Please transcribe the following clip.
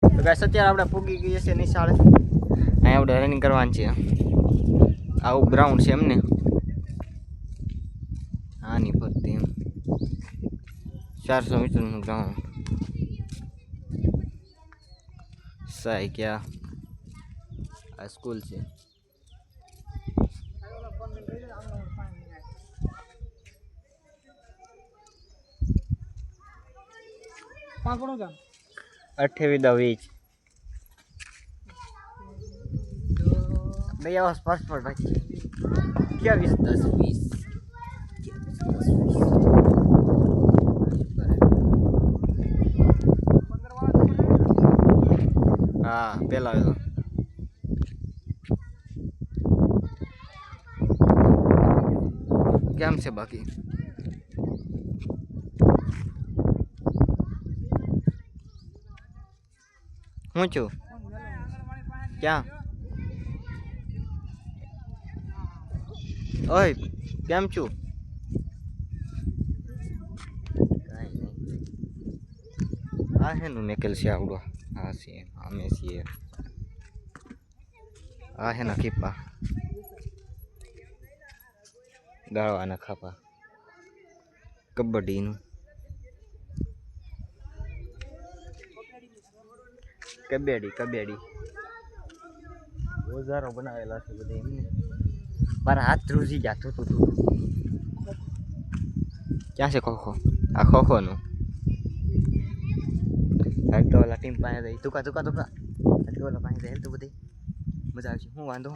તો ગાઈસ અત્યારે આપણે પૂગી ગઈએ છીએ નિશાળે. અહીંયા આપણે રનિંગ કરવાની છે. આવું ગ્રાઉન્ડ છે એમને આની ફરતી એમ 400 મીટરનું ગ્રાઉન્ડ. સાઈ ક્યાં આ સ્કૂલ છે. પાંચણું ગામ 28 भैया बस पासपोर्ट बाकी क्या 20 हाँ पहला કેમ છે બાકી હું છું ક્યાં ઓય કેમ છું કાંઈ નહીં આ હેનું મેકેલ છે આવડો હા છે અમે છીએ આ હેના ખીપા ગાળવાના ખાપા કબડ્ડીનું કબેડી ઓજારો બનાવેલા છે બધા એમને મારા હાથ ધ્રુજી ગયા તું ક્યાં છે ખોખો આ ખોખોનું તો ઓલા ટીમ પાસે તુકા એટલે ઓલા પાસે જાય તો બધી મજા આવશે હું વાંધો